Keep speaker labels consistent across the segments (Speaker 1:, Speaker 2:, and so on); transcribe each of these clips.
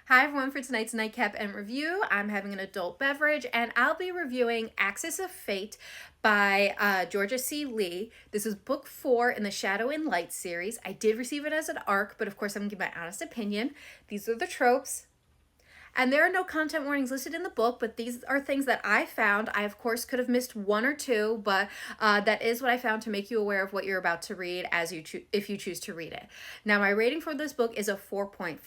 Speaker 1: Hi everyone, for tonight's Nightcap and review, I'm having an adult beverage and I'll be reviewing Axis of Fate by Georgia C Leigh. This is book 4 in the Shadow and Light series. I did receive it as an ARC, but of course I'm going to give my honest opinion. These are the tropes. And there are no content warnings listed in the book, but these are things that I found. I, of course, could have missed one or two, but that is what I found to make you aware of what you're about to read if you choose to read it. Now, my rating for this book is a 4.5.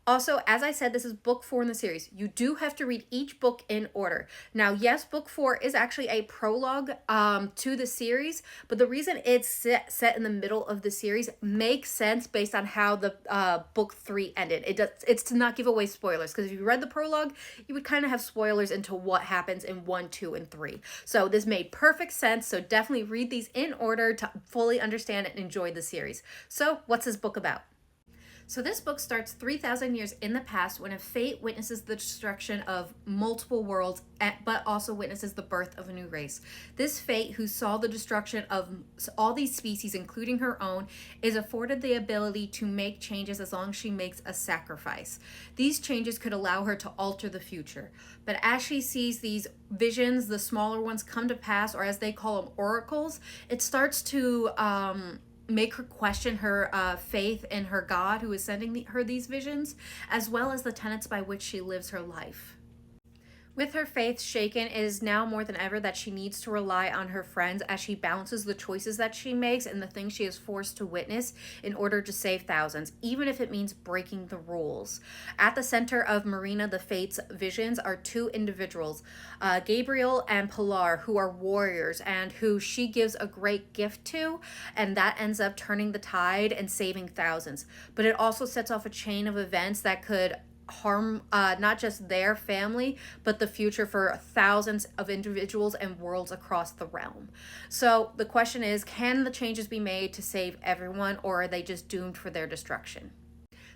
Speaker 1: Also, as I said, this is book 4 in the series. You do have to read each book in order. Now, yes, book 4 is actually a prologue to the series, but the reason it's set in the middle of the series makes sense based on how the book 3 ended. It's to not give away spoilers, because if you read the prologue, you would kind of have spoilers into what happens in 1, 2, and 3. So this made perfect sense, so definitely read these in order to fully understand and enjoy the series. So, what's this book about? So this book starts 3,000 years in the past when a fate witnesses the destruction of multiple worlds, but also witnesses the birth of a new race. This fate, who saw the destruction of all these species, including her own, is afforded the ability to make changes as long as she makes a sacrifice. These changes could allow her to alter the future. But as she sees these visions, the smaller ones, come to pass, or as they call them, oracles, it starts to make her question her faith in her God who is sending her these visions, as well as the tenets by which she lives her life. With her faith shaken, it is now more than ever that she needs to rely on her friends as she balances the choices that she makes and the things she is forced to witness in order to save thousands, even if it means breaking the rules. At the center of Marina the Fate's visions are two individuals, Gabriel and Pilar, who are warriors and who she gives a great gift to, and that ends up turning the tide and saving thousands. But it also sets off a chain of events that could harm not just their family, but the future for thousands of individuals and worlds across the realm. So the question is, can the changes be made to save everyone, or are they just doomed for their destruction?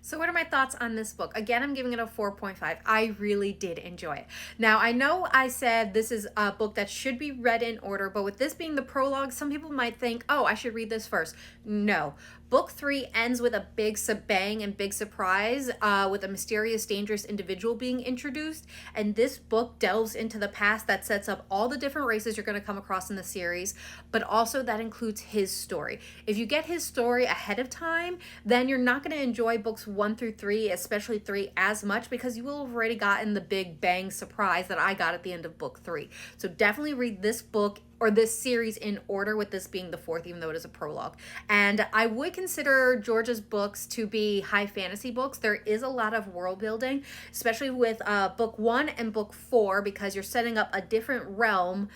Speaker 1: So what are my thoughts on this book? Again, I'm giving it a 4.5. I really did enjoy it. Now, I know I said this is a book that should be read in order, but with this being the prologue, some people might think, oh, I should read this first. No. Book 3 ends with a big bang and big surprise with a mysterious, dangerous individual being introduced. And this book delves into the past that sets up all the different races you're going to come across in the series, but also that includes his story. If you get his story ahead of time, then you're not going to enjoy books 1 through 3, especially 3, as much, because you will have already gotten the big bang surprise that I got at the end of book 3. So definitely read this book or this series in order, with this being the 4th, even though it is a prologue. And I would consider Georgia's books to be high fantasy books. There is a lot of world building, especially with book 1 and book 4, because you're setting up a different realm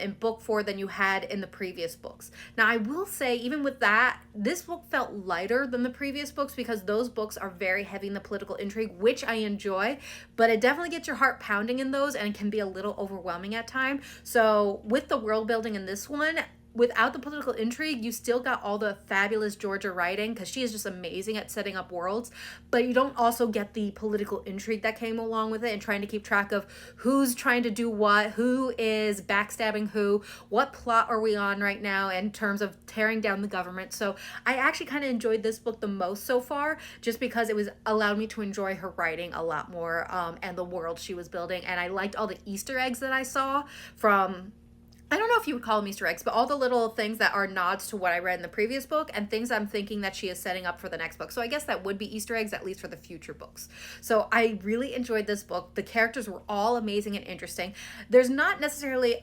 Speaker 1: in book 4 than you had in the previous books. Now, I will say, even with that, this book felt lighter than the previous books because those books are very heavy in the political intrigue, which I enjoy, but it definitely gets your heart pounding in those and can be a little overwhelming at times. So with the world building in this one, without the political intrigue, you still got all the fabulous Georgia writing, because she is just amazing at setting up worlds, but you don't also get the political intrigue that came along with it and trying to keep track of who's trying to do what, who is backstabbing who, what plot are we on right now in terms of tearing down the government. So I actually kind of enjoyed this book the most so far, just because it was allowed me to enjoy her writing a lot more and the world she was building. And I liked all the Easter eggs that I saw from, I don't know if you would call them Easter eggs, but all the little things that are nods to what I read in the previous book and things I'm thinking that she is setting up for the next book. So I guess that would be Easter eggs, at least for the future books. So I really enjoyed this book. The characters were all amazing and interesting. There's not necessarily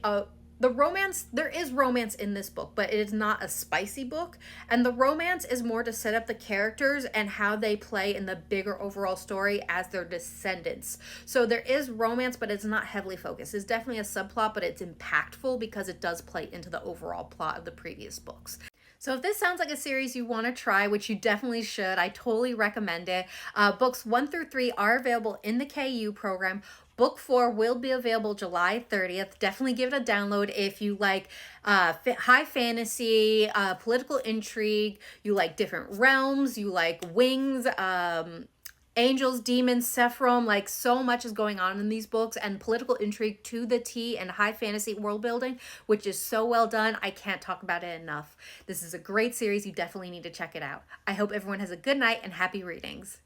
Speaker 1: there is romance in this book, but it is not a spicy book. And the romance is more to set up the characters and how they play in the bigger overall story as their descendants. So there is romance, but it's not heavily focused. It's definitely a subplot, but it's impactful because it does play into the overall plot of the previous books. So if this sounds like a series you want to try, which you definitely should, I totally recommend it. Books 1 through 3 are available in the KU program. Book 4 will be available July 30th. Definitely give it a download if you like high fantasy, political intrigue, you like different realms, you like wings, angels, demons, Sephiroth, like so much is going on in these books, and political intrigue to the T, and high fantasy world building, which is so well done. I can't talk about it enough. This is a great series. You definitely need to check it out. I hope everyone has a good night and happy readings.